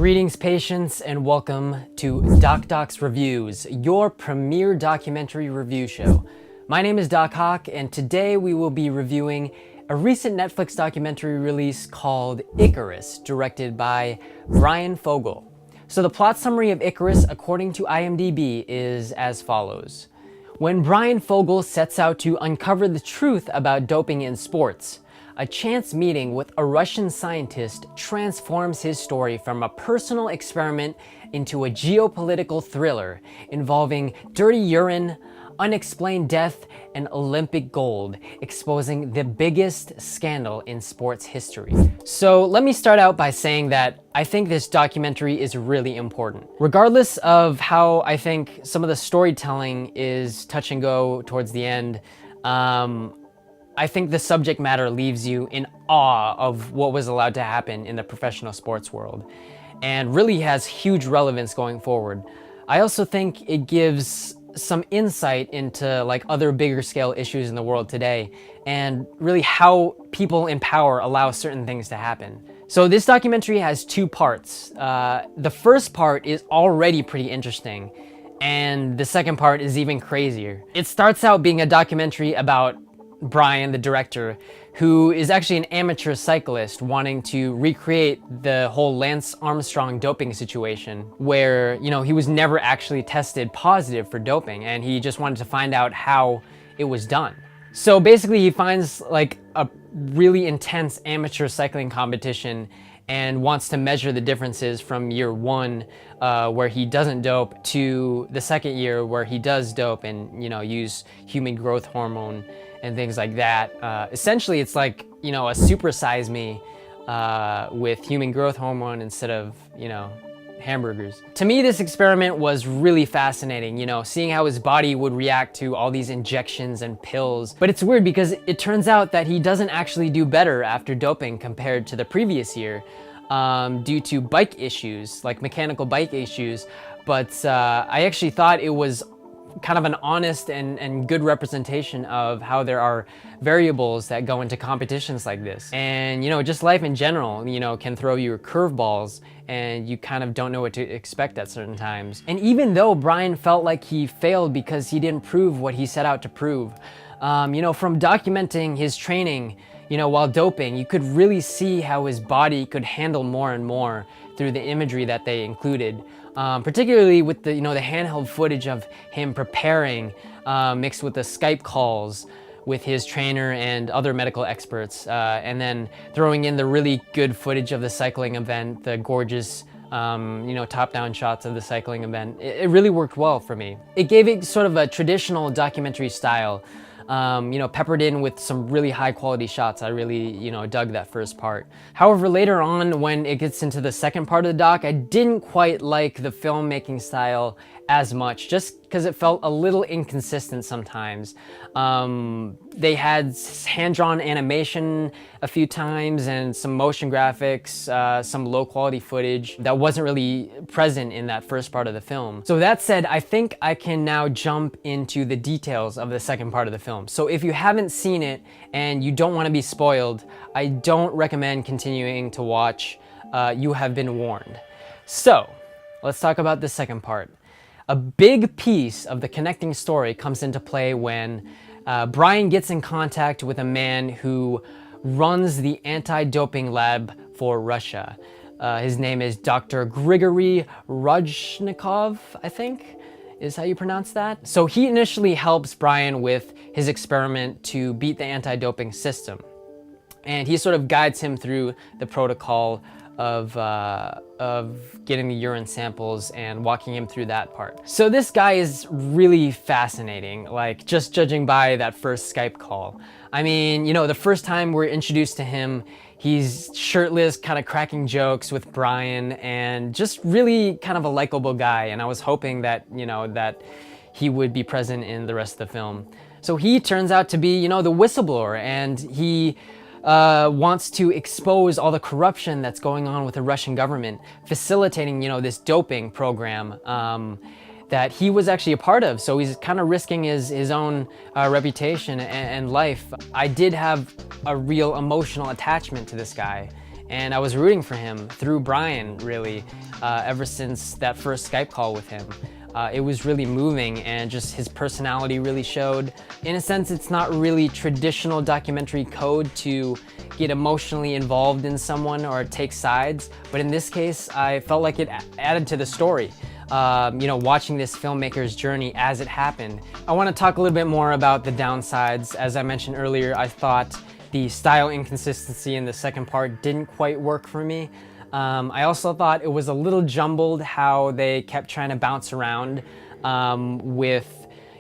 Greetings, patients, and welcome to Doc's Reviews, your premier documentary review show. My name is Doc Hawk, and today we will be reviewing a recent Netflix documentary release called Icarus, directed by Bryan Fogel. So the plot summary of Icarus, according to IMDb, is as follows. When Bryan Fogel sets out to uncover the truth about doping in sports, a chance meeting with a Russian scientist transforms his story from a personal experiment into a geopolitical thriller involving dirty urine, unexplained death, and Olympic gold, exposing the biggest scandal in sports history. So let me start out by saying that I think this documentary is really important. Regardless of how I think some of the storytelling is touch and go towards the end, I think the subject matter leaves you in awe of what was allowed to happen in the professional sports world and really has huge relevance going forward. I also think it gives some insight into like other bigger scale issues in the world today and really how people in power allow certain things to happen. So this documentary has two parts. The first part is already pretty interesting, and the second part is even crazier. It starts out being a documentary about Bryan, the director, who is actually an amateur cyclist wanting to recreate the whole Lance Armstrong doping situation where, he was never actually tested positive for doping and he just wanted to find out how it was done. So basically he finds like a really intense amateur cycling competition and wants to measure the differences from year one where he doesn't dope to the second year where he does dope and use human growth hormone and things like that. Essentially it's like a supersize me with human growth hormone instead of hamburgers. To me, this experiment was really fascinating, seeing how his body would react to all these injections and pills. But it's weird because it turns out that he doesn't actually do better after doping compared to the previous year due to bike issues, like mechanical bike issues. But I actually thought it was kind of an honest and good representation of how there are variables that go into competitions like this. And just life in general, can throw you curveballs and you kind of don't know what to expect at certain times. And even though Bryan felt like he failed because he didn't prove what he set out to prove, from documenting his training, while doping, you could really see how his body could handle more and more through the imagery that they included. Particularly with the the handheld footage of him preparing, mixed with the Skype calls with his trainer and other medical experts, and then throwing in the really good footage of the cycling event, the gorgeous top-down shots of the cycling event. It really worked well for me. It gave it sort of a traditional documentary style, peppered in with some really high quality shots. I really, dug that first part. However, later on when it gets into the second part of the doc, I didn't quite like the filmmaking style as much, just because it felt a little inconsistent sometimes. They had hand-drawn animation a few times and some motion graphics, some low-quality footage that wasn't really present in that first part of the film. So that said, I think I can now jump into the details of the second part of the film. So if you haven't seen it and you don't want to be spoiled, I don't recommend continuing to watch. You have been warned. So let's talk about the second part. A big piece of the connecting story comes into play when Bryan gets in contact with a man who runs the anti-doping lab for Russia. His name is Dr. Grigory Rojnikov, I think is how you pronounce that. So he initially helps Bryan with his experiment to beat the anti-doping system. And he sort of guides him through the protocol of getting the urine samples and walking him through that part. So this guy is really fascinating, like just judging by that first Skype call. I mean, the first time we're introduced to him, he's shirtless, kind of cracking jokes with Bryan and just really kind of a likable guy. And I was hoping that, that he would be present in the rest of the film. So he turns out to be, the whistleblower, and he wants to expose all the corruption that's going on with the Russian government, facilitating, this doping program that he was actually a part of. So he's kind of risking his own reputation and life. I did have a real emotional attachment to this guy. and I was rooting for him through Bryan, really, ever since that first Skype call with him. It was really moving, and just his personality really showed. In a sense, it's not really traditional documentary code to get emotionally involved in someone or take sides, but in this case, I felt like it added to the story. Watching this filmmaker's journey as it happened. I want to talk a little bit more about the downsides. As I mentioned earlier, I thought the style inconsistency in the second part didn't quite work for me. I also thought it was a little jumbled how they kept trying to bounce around with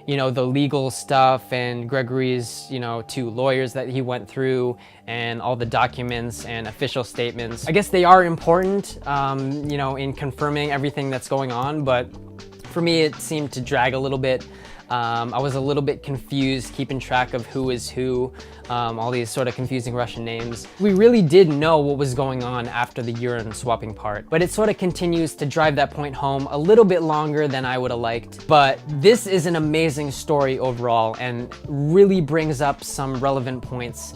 the legal stuff and Gregory's, 2 lawyers that he went through and all the documents and official statements. I guess they are important, in confirming everything that's going on, but for me it seemed to drag a little bit. I was a little bit confused keeping track of who is who, all these sort of confusing Russian names. We really did know what was going on after the urine swapping part, but it sort of continues to drive that point home a little bit longer than I would have liked. But this is an amazing story overall and really brings up some relevant points.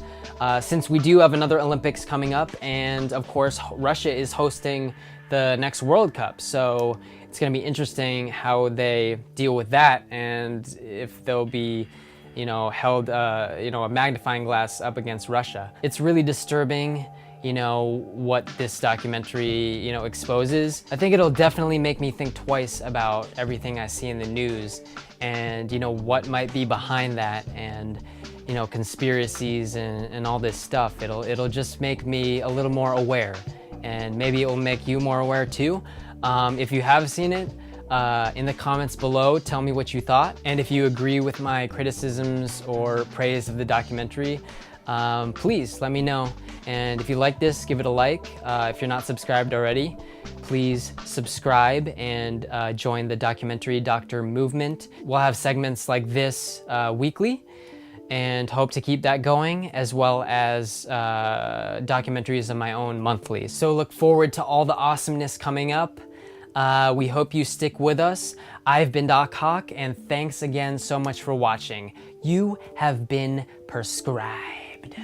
Since we do have another Olympics coming up, and of course Russia is hosting the next World Cup, so it's going to be interesting how they deal with that, and if they'll be, held, a magnifying glass up against Russia. It's really disturbing, what this documentary, exposes. I think it'll definitely make me think twice about everything I see in the news, and what might be behind that, and conspiracies and all this stuff. It'll just make me a little more aware, and maybe it will make you more aware too. If you have seen it, in the comments below, tell me what you thought. And if you agree with my criticisms or praise of the documentary, please let me know. And if you like this, give it a like. If you're not subscribed already, please subscribe and join the Documentary Doctor movement. We'll have segments like this weekly, and hope to keep that going, as well as documentaries of my own monthly. So look forward to all the awesomeness coming up. We hope you stick with us. I've been Doc Hawk, and thanks again so much for watching. You have been prescribed.